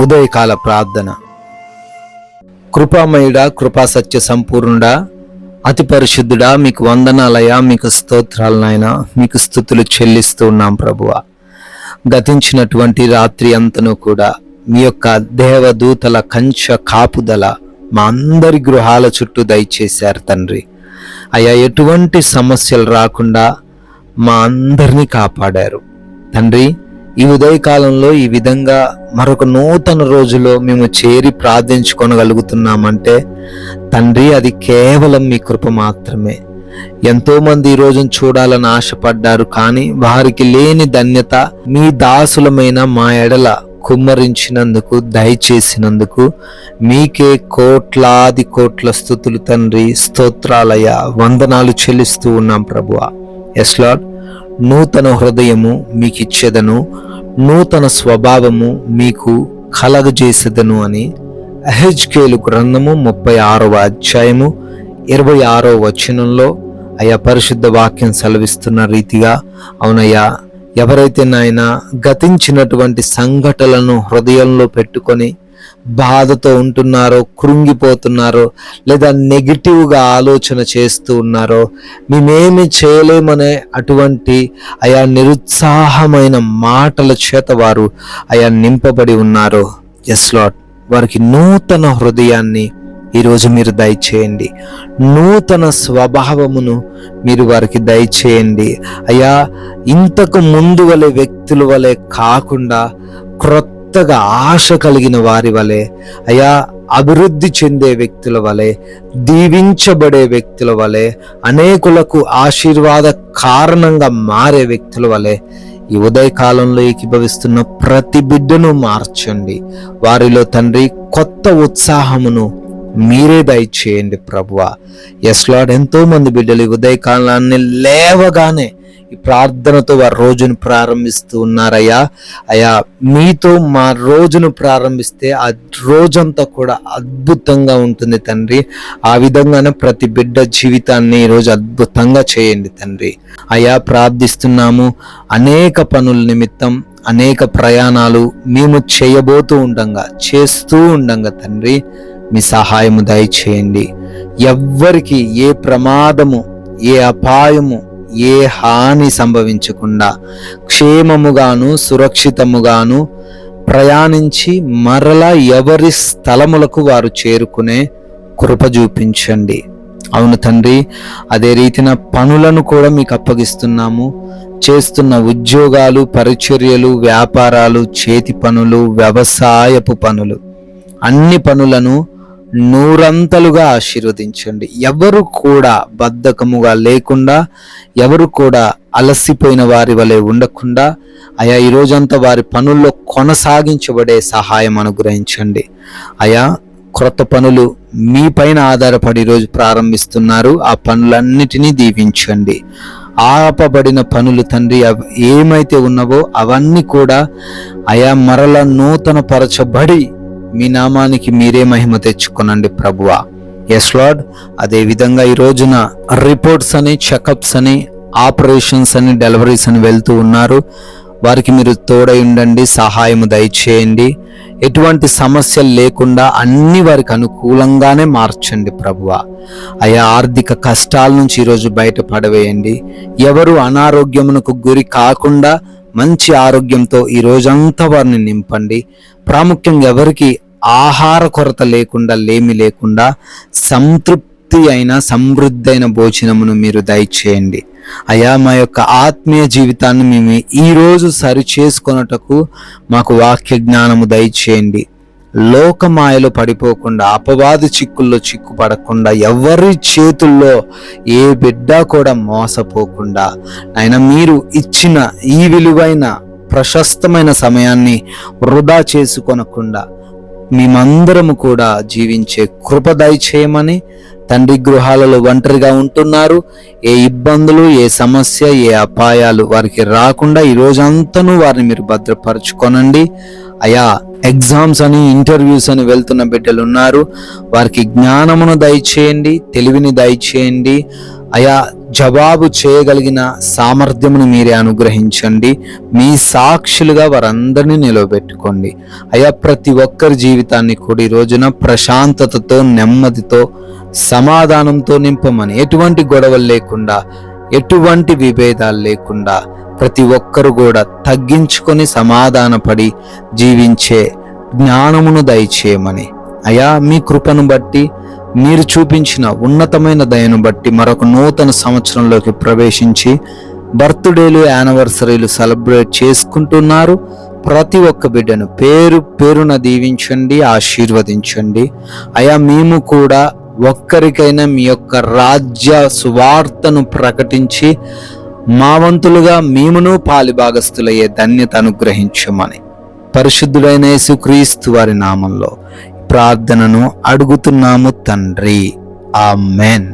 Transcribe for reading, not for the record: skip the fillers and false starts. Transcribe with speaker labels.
Speaker 1: ఉదయకాల ప్రార్థన. కృపామయుడా, కృపా సత్య సంపూర్ణుడా, అతి పరిశుద్ధుడా, మీకు వందనాలయ్యా, మీకు స్తోత్రాలు నాయనా, మీకు స్తుతులు చెల్లిస్తూ ఉన్నాం ప్రభువా. గతించినటువంటి రాత్రి అంతను కూడా మీ యొక్క దేవదూతల కంచ కాపుదల మా అందరి గృహాల చుట్టూ దయచేశారు తండ్రి. అయ్యా, ఎటువంటి సమస్యలు రాకుండా మా అందరినీ కాపాడారు తండ్రి. ఈ ఉదయకాలంలో ఈ విధంగా మరొక నూతన రోజులో మేము చేరి ప్రార్థించుకోగలుగుతున్నామంటే తండ్రి, అది కేవలం మీ కృప మాత్రమే. ఎంతోమంది ఈ రోజును చూడాలని ఆశపడ్డారు, కానీ వారికి లేని ధన్యత మీ దాసులమైన మా ఎడల కుమ్మరించినందుకు, దయచేసినందుకు మీకే కోట్లాది కోట్ల స్తుతులు తండ్రి, స్తోత్రాలయ, వందనాలు చెల్లిస్తూ ఉన్నాం ప్రభువా. ఎస్ లార్డ్, నూతన హృదయము మీకు ఇచ్చేదను, నూతన స్వభావము మీకు కలగజేసేదను అని ఎహెజ్కేలు గ్రంథము 36వ అధ్యాయము 26వ వచనంలో అయ్యా పరిశుద్ధ వాక్యం సెలవిస్తున్న రీతిగా, అవునయ్యా, ఎవరైతే నాయన గతించినటువంటి సంఘటనలను హృదయంలో పెట్టుకొని బాధతో ఉంటున్నారో, కృంగిపోతున్నారో, లేదా నెగిటివ్గా ఆలోచన చేస్తూ ఉన్నారో, మేమేమి చేయలేమనే అటువంటి అయా నిరుత్సాహమైన మాటల చేత వారు అయా నింపబడి ఉన్నారో, ఎస్ లార్డ్, వారికి నూతన హృదయాన్ని ఈరోజు మీరు దయచేయండి, నూతన స్వభావమును మీరు వారికి దయచేయండి. అయ్యా, ఇంతకు ముందు వలె వ్యక్తుల వలె కాకుండా క్రొత్తగా ఆశ కలిగిన వారి వలె, అయ్యా, అభివృద్ధి చెందే వ్యక్తుల వలె, దీవించబడే వ్యక్తుల వలె, అనేకులకు ఆశీర్వాద కారణంగా మారే వ్యక్తుల వలె ఈ ఉదయకాలంలో ఏకీభవిస్తున్న ప్రతి బిడ్డను మార్చండి. వారిలో తండ్రి కొత్త ఉత్సాహమును మీరే దయచేయండి ప్రభువా. ఎస్ లార్డ్, ఎంతో మంది బిడ్డలు ఈ ఉదయకాలాన్ని లేవగానే ఈ ప్రార్థనతో వారి రోజును ప్రారంభిస్తూ ఉన్నారయ్యా. అయ్యా, మీతో మా రోజును ప్రారంభిస్తే ఆ రోజంతా కూడా అద్భుతంగా ఉంటుంది తండ్రి. ఆ విధంగానే ప్రతి బిడ్డ జీవితాన్ని ఈరోజు అద్భుతంగా చేయండి తండ్రి. అయ్యా, ప్రార్థిస్తున్నాము. అనేక పనుల నిమిత్తం అనేక ప్రయాణాలు మేము చేస్తూ ఉండంగా తండ్రి, మీ సహాయము దయచేయండి. ఎవ్వరికి ఏ ప్రమాదము, ఏ అపాయము, ఏ హాని సంభవించకుండా క్షేమముగాను సురక్షితముగాను ప్రయాణించి మరలా ఎవరి స్థలములకు వారు చేరుకునే కృప చూపించండి. అవును తండ్రి, అదే రీతిన పనులను కూడా మీకు అప్పగిస్తున్నాము. చేస్తున్న ఉద్యోగాలు, పరిచర్యలు, వ్యాపారాలు, చేతి పనులు, వ్యవసాయపు పనులు, అన్ని పనులను నూరంతలుగా ఆశీర్వదించండి. ఎవరు కూడా బద్ధకముగా లేకుండా, ఎవరు కూడా అలసిపోయిన వారి వలె ఉండకుండా, అయా, ఈ రోజంతా వారి పనుల్లో కొనసాగించబడే సహాయం అనుగ్రహించండి. అయా, క్రొత్త పనులు మీ పైన ఆధారపడి ఈరోజు ప్రారంభిస్తున్నారు. ఆ పనులన్నిటినీ దీవించండి. ఆపబడిన పనులు తండ్రి ఏమైతే ఉన్నవో అవన్నీ కూడా అయా మరల నూతన పరచబడి మీ నామానికి మీరే మహిమ తెచ్చుకోనండి ప్రభువా. ఎస్ లార్డ్, అదే విధంగా ఈ రోజున రిపోర్ట్స్ అని, చెకప్స్ అని, ఆపరేషన్స్ అని, డెలివరీస్ అని వెళ్తూ ఉన్నారు. వారికి మీరు తోడై ఉండండి, సహాయము దయచేయండి. ఎటువంటి సమస్యలు లేకుండా అన్ని వారికి అనుకూలంగానే మార్చండి ప్రభువా. అయా, ఆర్థిక కష్టాల నుంచి ఈరోజు బయటపడవేయండి. ఎవరు అనారోగ్యమునకు గురి కాకుండా మంచి ఆరోగ్యంతో ఈ రోజంతా వారిని నింపండి. ప్రాముఖ్యంగా ఎవరికి ఆహార కొరత లేకుండా, లేమి లేకుండా సంతృప్తి అయిన, సమృద్ధి అయిన భోజనమును మీరు దయచేయండి. అయా, మా యొక్క ఆత్మీయ జీవితాన్ని మేము ఈరోజు సరి చేసుకొనుటకు మాకు వాక్య జ్ఞానము దయచేయండి. లోకమాయలో పడిపోకుండా, అపవాది చిక్కుల్లో చిక్కుపడకుండా, ఎవరి చేతుల్లో ఏ బిడ్డ కూడా మోసపోకుండా, ఆయన మీరు ఇచ్చిన ఈ విలువైన ప్రశస్తమైన సమయాన్ని వృధా చేసుకొనకుండా మేమందరము కూడా జీవించే కృప దయచేయమని, తండ్రి గృహాలలో ఒంటరిగా ఉంటున్నారు, ఏ ఇబ్బందులు, ఏ సమస్య, ఏ అపాయాలు వారికి రాకుండా ఈ రోజంతను వారిని మీరు భద్రపరచుకోనండి. అయా, ఎగ్జామ్స్ అని, ఇంటర్వ్యూస్ అని వెళ్తున్న బిడ్డలు ఉన్నారు, వారికి జ్ఞానమును దయచేయండి, తెలివిని దయచేయండి. అయా, జవాబు చేయగలిగిన సామర్థ్యమును మీరే అనుగ్రహించండి. మీ సాక్షులుగా వారందరినీ నిలవబెట్టుకోండి అయ్యా. ప్రతి ఒక్కరి జీవితాన్ని కూడా ఈ రోజున ప్రశాంతతతో, నెమ్మదితో, సమాధానంతో నింపమని, ఎటువంటి గొడవలు లేకుండా, ఎటువంటి విభేదాలు లేకుండా ప్రతి ఒక్కరు కూడా తగ్గించుకొని సమాధానపడి జీవించే జ్ఞానమును దయచేయమని అయ్యా. మీ కృపను బట్టి, మీరు చూపించిన ఉన్నతమైన దయను బట్టి మరొక నూతన సంవత్సరంలోకి ప్రవేశించి బర్త్డేలు, యానివర్సరీలు సెలబ్రేట్ చేసుకుంటున్నారు. ప్రతి ఒక్క బిడ్డను పేరు పేరున దీవించండి, ఆశీర్వదించండి అయ్యా. మేము కూడా ఒక్కరికైనా మీ యొక్క రాజ్య సువార్తను ప్రకటించి మా వంతులుగా మేమును పాలిభాగస్తులయ్యే ధన్యత అనుగ్రహించమని పరిశుద్ధుడైన యేసుక్రీస్తు వారి నామంలో ప్రార్థనను అడుగుతున్నాము తండ్రి. ఆమెన్.